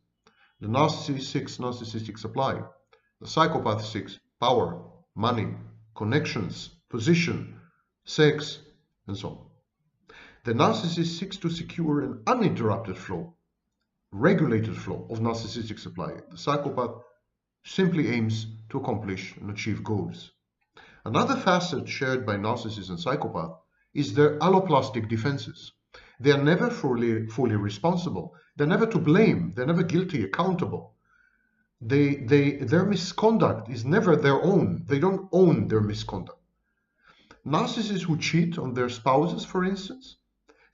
The narcissist seeks narcissistic supply. The psychopath seeks power, money, connections, position, sex, and so on. The narcissist seeks to secure an uninterrupted flow, regulated flow of narcissistic supply. The psychopath simply aims to accomplish and achieve goals. Another facet shared by narcissists and psychopaths is their alloplastic defenses. They are never fully responsible. They're never to blame. They're never guilty, accountable. Their misconduct is never their own. They don't own their misconduct. Narcissists who cheat on their spouses, for instance,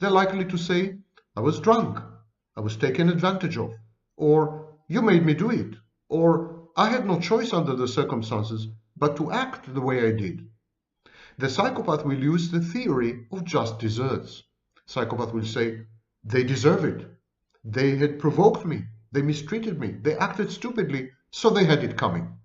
they're likely to say, I was drunk, I was taken advantage of, or you made me do it, or I had no choice under the circumstances but to act the way I did. The psychopath will use the theory of just desserts. Psychopath will say, they deserve it. They had provoked me. They mistreated me. They acted stupidly, so they had it coming.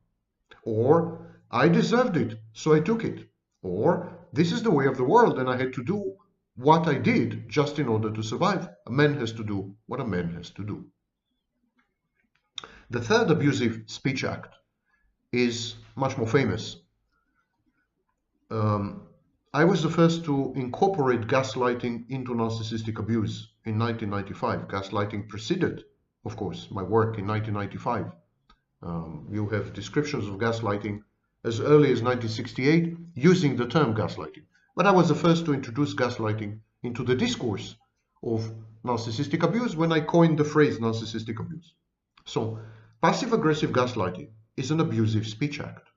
Or, I deserved it, so I took it. Or, this is the way of the world and I had to do what I did just in order to survive. A man has to do what a man has to do. The third abusive speech act is much more famous. I was the first to incorporate gaslighting into narcissistic abuse in 1995. Gaslighting preceded, of course, my work in 1995. You have descriptions of gaslighting as early as 1968 using the term gaslighting. But I was the first to introduce gaslighting into the discourse of narcissistic abuse when I coined the phrase narcissistic abuse. So, passive-aggressive gaslighting is an abusive speech act.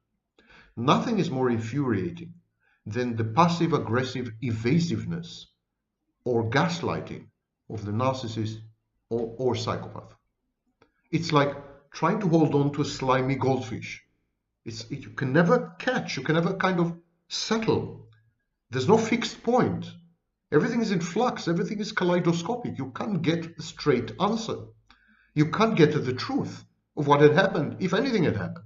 Nothing is more infuriating than the passive-aggressive evasiveness or gaslighting of the narcissist or psychopath. It's like trying to hold on to a slimy goldfish. You can never catch, you can never kind of settle. There's no fixed point. Everything is in flux, everything is kaleidoscopic. You can't get a straight answer. You can't get to the truth of what had happened, if anything had happened.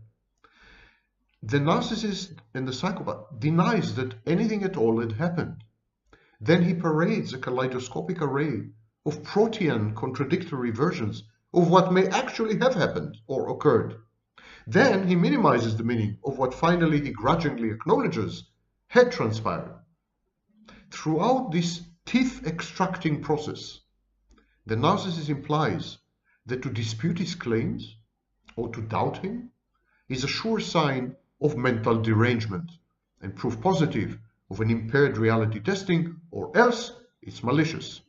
The narcissist and the psychopath denies that anything at all had happened. Then he parades a kaleidoscopic array of protean contradictory versions of what may actually have happened or occurred. Then he minimizes the meaning of what finally he grudgingly acknowledges had transpired. Throughout this teeth-extracting process, the narcissist implies that to dispute his claims or to doubt him is a sure sign of mental derangement and proof positive of an impaired reality testing, or else it's malicious.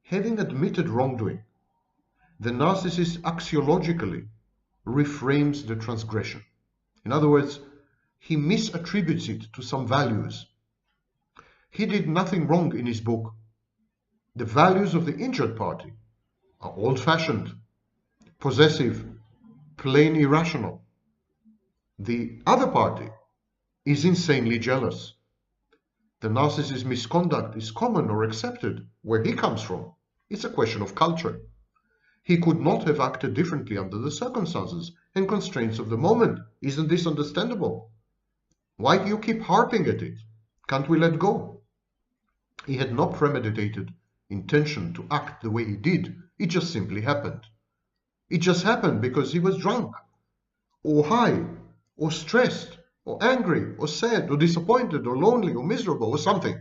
Having admitted wrongdoing, the narcissist axiologically reframes the transgression. In other words, he misattributes it to some values. He did nothing wrong in his book. The values of the injured party are old-fashioned, possessive, plain irrational. The other party is insanely jealous. The narcissist's misconduct is common or accepted where he comes from. It's a question of culture. He could not have acted differently under the circumstances and constraints of the moment. Isn't this understandable? Why do you keep harping at it? Can't we let go? He had no premeditated intention to act the way he did. It just simply happened. It just happened because he was drunk, or high, or stressed, or angry, or sad, or disappointed, or lonely, or miserable, or something.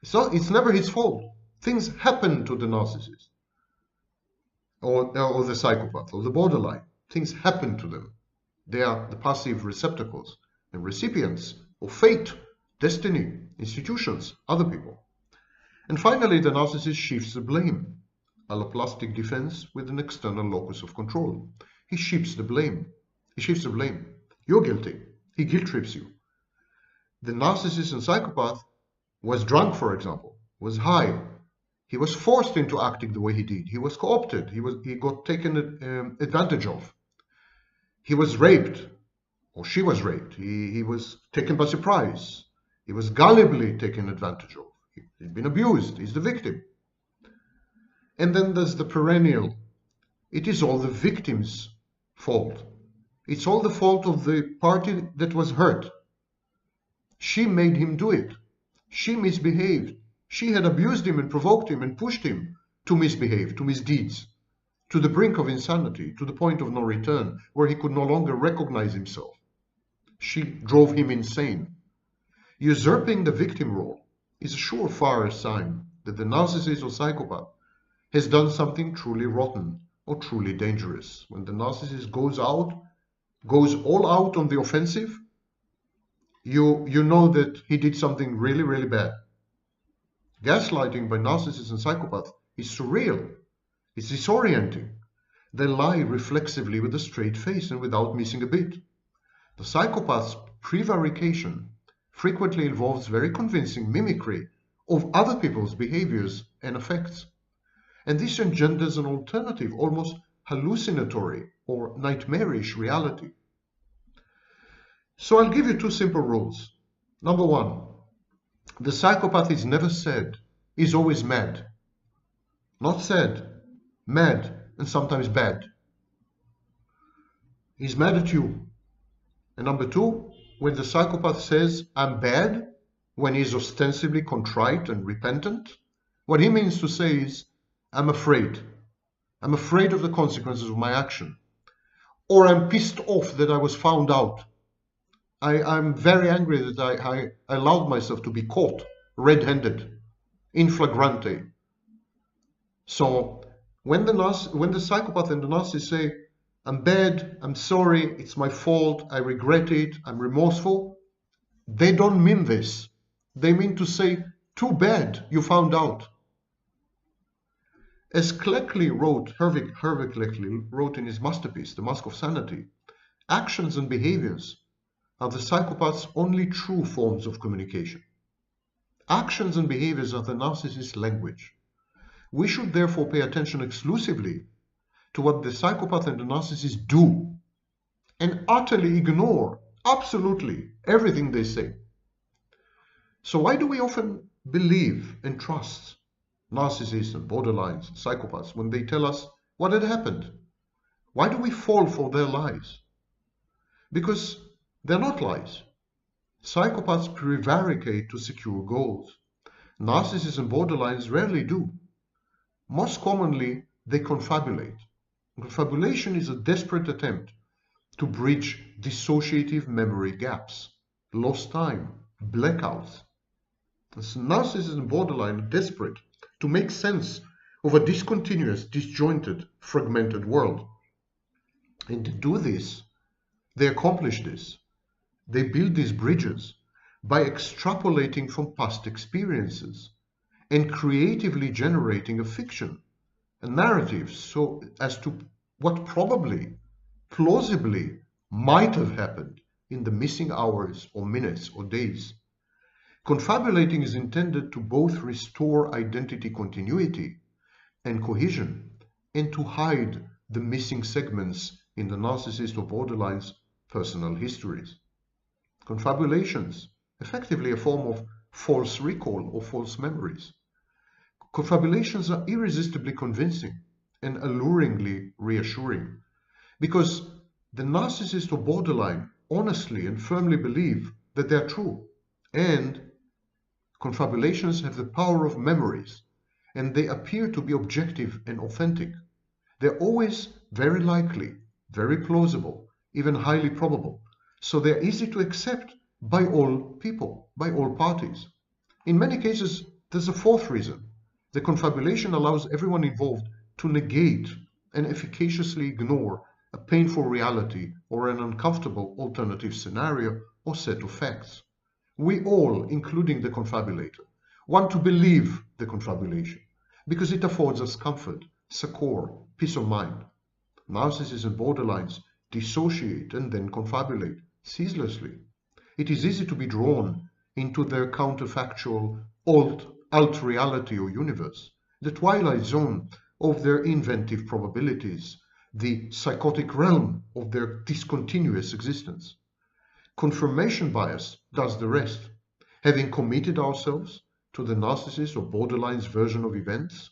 It's never his fault. Things happen to the narcissist, or the psychopath, or the borderline. Things happen to them. They are the passive receptacles and recipients of fate, destiny, institutions, other people. And finally, the narcissist shifts the blame, alloplastic defense with an external locus of control. He shifts the blame. You're guilty. He guilt trips you. The narcissist and psychopath was drunk, for example, was high. He was forced into acting the way he did. He was co-opted. He got taken advantage of. He was raped, or she was raped. He was taken by surprise. He was gullibly taken advantage of. He'd been abused. He's the victim. And then there's the perennial. It is all the victim's fault. It's all the fault of the party that was hurt. She made him do it. She misbehaved. She had abused him and provoked him and pushed him to misbehave, to misdeeds, to the brink of insanity, to the point of no return, where he could no longer recognize himself. She drove him insane. Usurping the victim role is a surefire sign that the narcissist or psychopath has done something truly rotten or truly dangerous. When the narcissist goes all out on the offensive, you know that he did something really, really bad. Gaslighting by narcissists and psychopaths is surreal. It's disorienting. They lie reflexively with a straight face and without missing a bit. The psychopath's prevarication frequently involves very convincing mimicry of other people's behaviors and effects. And this engenders an alternative, almost hallucinatory or nightmarish reality. So I'll give you two simple rules. Number one, the psychopath is never sad, he's always mad. Not sad, mad, and sometimes bad. He's mad at you. And number two, when the psychopath says, I'm bad, when he's ostensibly contrite and repentant, what he means to say is, I'm afraid. I'm afraid of the consequences of my action. Or I'm pissed off that I was found out. I'm very angry that I allowed myself to be caught red-handed, in flagrante. So when the psychopath and the narcissist say, I'm bad, I'm sorry, it's my fault, I regret it, I'm remorseful, they don't mean this. They mean to say, too bad you found out. As Hervik Cleckley wrote in his masterpiece, The Mask of Sanity, actions and behaviors are the psychopath's only true forms of communication. Actions and behaviors are the narcissist's language. We should therefore pay attention exclusively to what the psychopath and the narcissist do and utterly ignore, absolutely, everything they say. So why do we often believe and trust narcissists and borderlines, psychopaths, when they tell us what had happened? Why do we fall for their lies? Because they're not lies. Psychopaths prevaricate to secure goals. Narcissists and borderlines rarely do. Most commonly, they confabulate. Confabulation is a desperate attempt to bridge dissociative memory gaps, lost time, blackouts. Narcissists and borderline are desperate to make sense of a discontinuous, disjointed, fragmented world. And to do this, they accomplish this. They build these bridges by extrapolating from past experiences and creatively generating a fiction, a narrative, so as to what probably, plausibly, might have happened in the missing hours or minutes or days. Confabulating is intended to both restore identity continuity and cohesion and to hide the missing segments in the narcissist or borderline's personal histories. Confabulations, effectively a form of false recall or false memories. Confabulations are irresistibly convincing and alluringly reassuring because the narcissist or borderline honestly and firmly believe that they are true, and confabulations have the power of memories and they appear to be objective and authentic. They're always very likely, very plausible, even highly probable, so they're easy to accept by all people, by all parties. In many cases, there's a fourth reason. The confabulation allows everyone involved to negate and efficaciously ignore a painful reality or an uncomfortable alternative scenario or set of facts. We all, including the confabulator, want to believe the confabulation because it affords us comfort, succor, peace of mind. Narcissists and borderlines dissociate and then confabulate ceaselessly. It is easy to be drawn into their counterfactual alt reality or universe, the twilight zone of their inventive probabilities, the psychotic realm of their discontinuous existence. Confirmation bias does the rest. Having committed ourselves to the narcissist or borderline's version of events,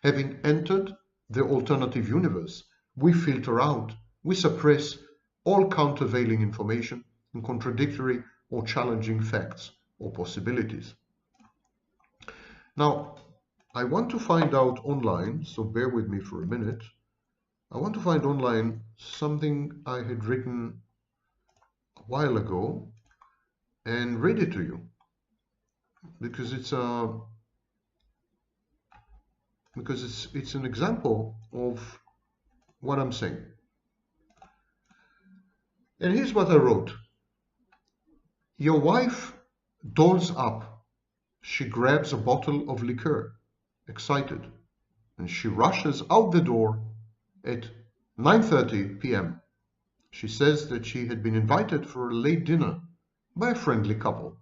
having entered the alternative universe, we filter out, we suppress all countervailing information and contradictory or challenging facts or possibilities. Now, I want to find out online, so bear with me for a minute. I want to find online something I had written a while ago and read it to you because it's an example of what I'm saying. And here's what I wrote. Your wife dolls up. She grabs a bottle of liqueur, excited, and she rushes out the door at 9:30 p.m. She says that she had been invited for a late dinner by a friendly couple.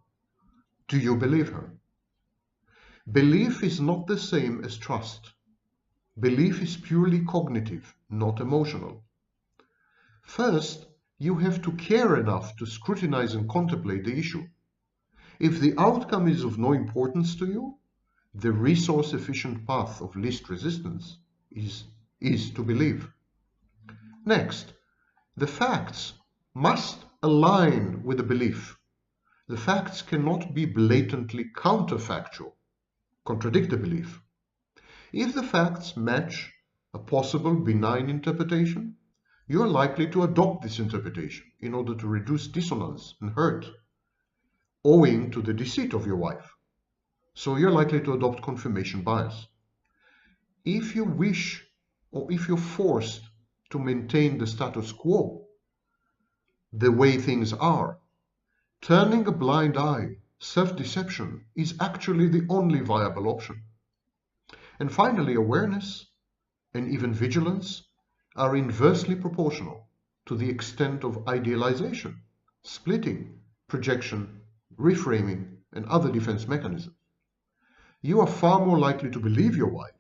Do you believe her? Belief is not the same as trust. Belief is purely cognitive, not emotional. First, you have to care enough to scrutinize and contemplate the issue. If the outcome is of no importance to you, the resource-efficient path of least resistance is to believe. Next, the facts must align with the belief. The facts cannot be blatantly counterfactual, contradict the belief. If the facts match a possible benign interpretation, you are likely to adopt this interpretation in order to reduce dissonance and hurt, owing to the deceit of your wife. So you're likely to adopt confirmation bias. If you wish, or if you're forced to maintain the status quo, the way things are, turning a blind eye, self-deception, is actually the only viable option. And finally, awareness and even vigilance are inversely proportional to the extent of idealization, splitting, projection, reframing, and other defense mechanisms. You are far more likely to believe your wife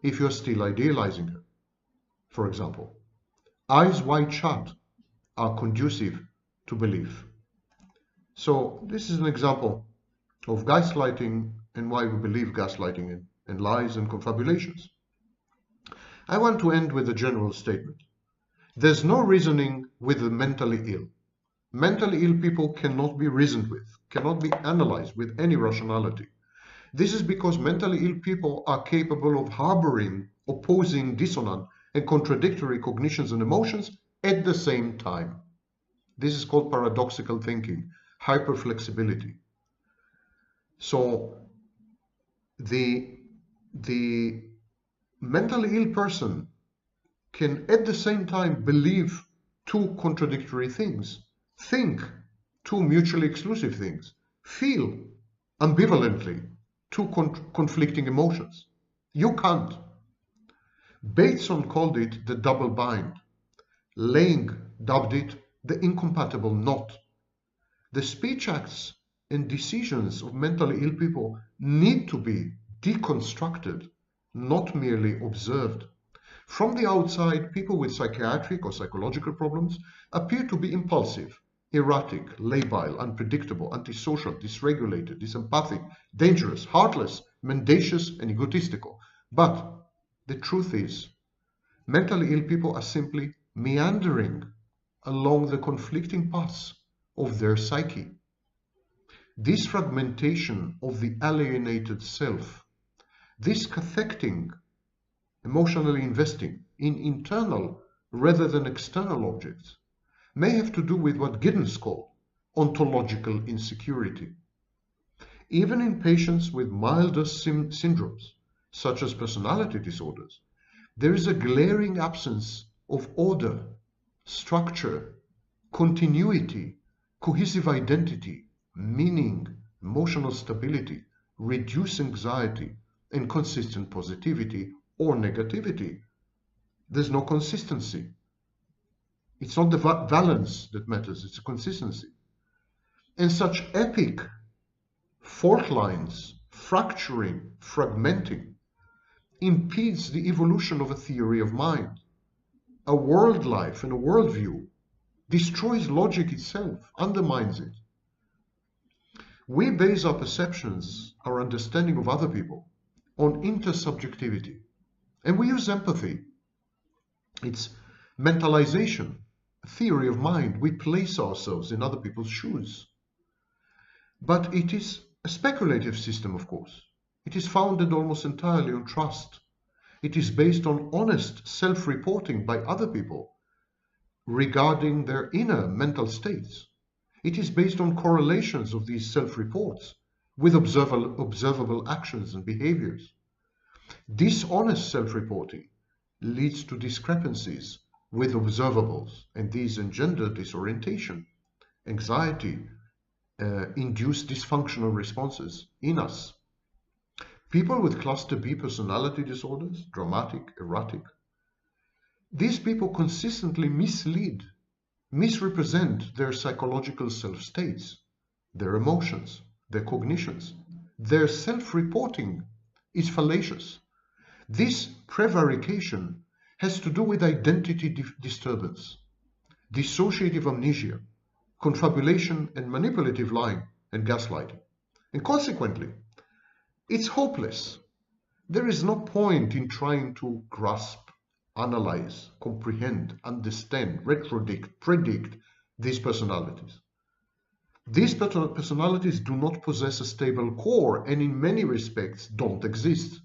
if you're still idealizing her. For example, eyes wide shut are conducive to belief. So this is an example of gaslighting and why we believe gaslighting and lies and confabulations. I want to end with a general statement. There's no reasoning with the mentally ill. Mentally ill people cannot be reasoned with, cannot be analyzed with any rationality. This is because mentally ill people are capable of harboring opposing, dissonant, and contradictory cognitions and emotions at the same time. This is called paradoxical thinking, hyperflexibility. So the mentally ill person can at the same time believe two contradictory things, think two mutually exclusive things, feel ambivalently two conflicting emotions. You can't. Bateson called it the double bind. Lang dubbed it the incompatible knot. The speech acts and decisions of mentally ill people need to be deconstructed, not merely observed. From the outside, people with psychiatric or psychological problems appear to be impulsive, erratic, labile, unpredictable, antisocial, dysregulated, disempathic, dangerous, heartless, mendacious, and egotistical. But the truth is, mentally ill people are simply meandering along the conflicting paths of their psyche. This fragmentation of the alienated self, this cathecting, emotionally investing in internal rather than external objects, may have to do with what Giddens called ontological insecurity. Even in patients with milder syndromes, such as personality disorders, there is a glaring absence of order, structure, continuity, cohesive identity, meaning, emotional stability, reduced anxiety, and consistent positivity or negativity. There's no consistency. It's not the valence that matters, it's the consistency. And such epic fault lines, fracturing, fragmenting, impedes the evolution of a theory of mind, a world life and a worldview, destroys logic itself, undermines it. We base our perceptions, our understanding of other people, on intersubjectivity, and we use empathy. It's mentalization, a theory of mind. We place ourselves in other people's shoes. But it is a speculative system, of course. It is founded almost entirely on trust. It is based on honest self-reporting by other people regarding their inner mental states. It is based on correlations of these self-reports with observable actions and behaviors. Dishonest self-reporting leads to discrepancies with observables, and these engender disorientation, anxiety, induce dysfunctional responses in us. People with cluster B personality disorders, dramatic, erratic, these people consistently mislead, misrepresent their psychological self-states, their emotions, their cognitions. Their self-reporting is fallacious. This prevarication has to do with identity disturbance, dissociative amnesia, confabulation and manipulative lying and gaslighting. And consequently, it's hopeless. There is no point in trying to grasp, analyze, comprehend, understand, predict these personalities. These personalities do not possess a stable core and in many respects don't exist.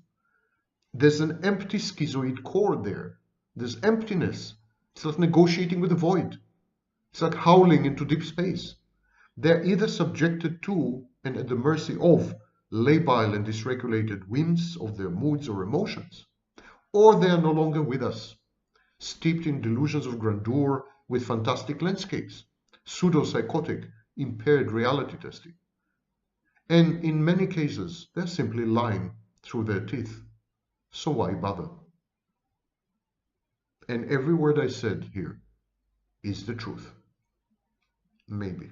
There's an empty schizoid core there. There's emptiness. It's like negotiating with the void. It's like howling into deep space. They're either subjected to and at the mercy of labile and dysregulated whims of their moods or emotions, or they are no longer with us, steeped in delusions of grandeur with fantastic landscapes, pseudo-psychotic, impaired reality testing. And in many cases, they're simply lying through their teeth. So why bother? And every word I said here is the truth. Maybe.